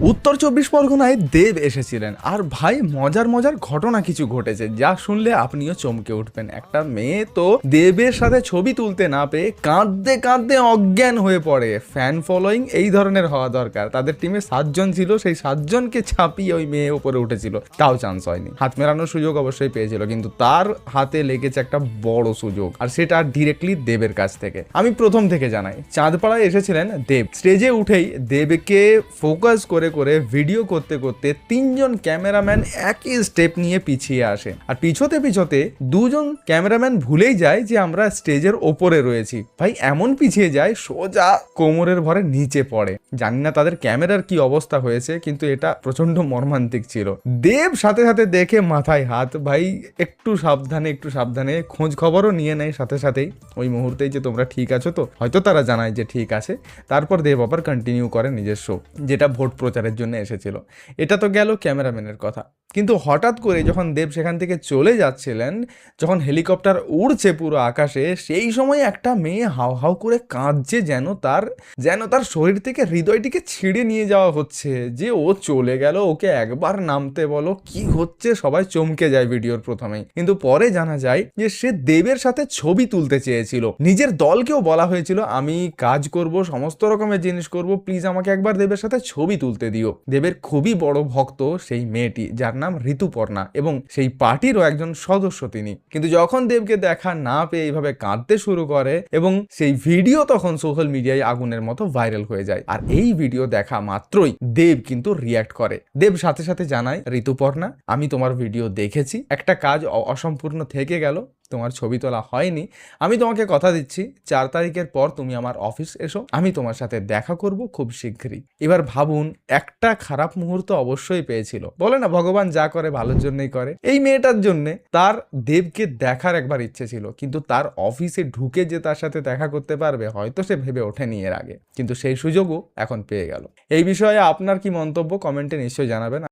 উত্তর চব্বিশ পরগনায় দেব এসেছিলেন আর ভাই মজার মজার ঘটনা কিছু ঘটেছে যা শুনলে আপনিও চমকে উঠবেন। একটা মেয়ে তো দেবের সাথে ছবি তুলতে না পেয়ে কাঁদতে কাঁদতে অজ্ঞান হয়ে পড়ে। ফ্যান ফলোয়িং এই ধরনের হওয়া দরকার। তাদের টিমে 7 জন ছিল, সেই 7 জনকে ছাপিয়ে ওই মেয়ে উপরে উঠেছিল, তাও চান্স হয়নি। হাত মেলানোর সুযোগ অবশ্যই পেয়েছিল, কিন্তু তার হাতে লেগেছে একটা বড় সুযোগ, আর সেটা ডিরেক্টলি দেবের কাছ থেকে। আমি প্রথম থেকে জানাই, চাঁদপাড়ায় এসেছিলেন দেব। স্টেজে উঠেই দেবকে ফোকাস করে করে ভিডিও করতে করতে 3 জন ক্যামেরাম্যান একই স্টেপ নিয়ে পিছিয়ে আসে, আর পিছোতে পিছোতে 2 জন ক্যামেরাম্যান ভুলেই যায় যে আমরা স্টেজের ওপরে রয়েছি। ভাই এমন পিছিয়ে যায় সোজা কোমরের ভরে নিচে পড়ে। জানি না তাদের ক্যামেরার কি অবস্থা হয়েছে, কিন্তু এটা প্রচন্ড মর্মান্তিক ছিল। দেব সাথে সাথে দেখে মাথায় হাত, ভাই একটু সাবধানে একটু সাবধানে, খোঁজ খবরও নিয়ে নেয় সাথে সাথেই ওই মুহূর্তেই যে তোমরা ঠিক আছো তো। হয়তো তারা জানায় যে ঠিক আছে, তারপর দেব আবার কন্টিনিউ করে নিজের শো, যেটা ভোট প্রচারের জন্য এসেছিল। এটা তো গেল ক্যামেরাম্যানের কথা, কিন্তু হঠাৎ করে যখন দেব সেখান থেকে চলে যাচ্ছিলেন, যখন হেলিকপ্টার উড়ছে পুরো আকাশে, সেই সময় একটা মেয়ে হাউ হাউ করে কাঁদছে, যেন তার শরীর থেকে হৃদয়টিকে ছিঁড়ে নিয়ে যাওয়া হচ্ছে, যে ও চলে গেল, ওকে একবার নামতে বলো। কি হচ্ছে সবাই চমকে যায় ভিডিওর প্রথমেই, কিন্তু পরে জানা যায় যে সে দেবের সাথে ছবি তুলতে চেয়েছিল। নিজের দলকেও বলা হয়েছিল আমি কাজ করব, সমস্ত রকমের জিনিস করব, প্লিজ আমাকে একবার দেবের সাথে ছবি তুলতে দিও। দেবের খুবই বড় ভক্ত সেই মেয়েটি, যার নাম ঋতুপর্ণা, এবং সেই পার্টিরও একজন সদস্য তিনি। কিন্তু যখন দেবকে দেখা না পেয়ে এইভাবে কাঁদতে শুরু করে, এবং সেই ভিডিও তখন সোশ্যাল মিডিয়ায় আগুনের মতো ভাইরাল হয়ে যায়। আর এই ভিডিও দেখা মাত্রই দেব কিন্তু রিয়াক্ট করে। দেব সাথে সাথে জানায়, ঋতুপর্ণা আমি তোমার ভিডিও দেখেছি, একটা কাজ অসম্পূর্ণ থেকে গেল, তোমার ছবি তোলা হয়নি। আমি তোমাকে কথা দিচ্ছি 4 তারিখের পর তুমি আমার অফিস এসো, আমি তোমার সাথে দেখা করব খুব শীঘ্রই। এবার ভাবুন, একটা খারাপ মুহূর্ত অবশ্যই পেয়েছিল। বলে না ভগবান যা করে ভালোর জন্যই করে। এই মেয়েটার জন্য তার দেবকে দেখার একবার ইচ্ছে ছিল, কিন্তু তার অফিসে ঢুকে যে তার সাথে দেখা করতে পারবে হয়তো সে ভেবে ওঠেনি এর আগে, কিন্তু সেই সুযোগও এখন পেয়ে গেল। এই বিষয়ে আপনার কি মন্তব্য কমেন্টে নিশ্চয়ই জানাবেন।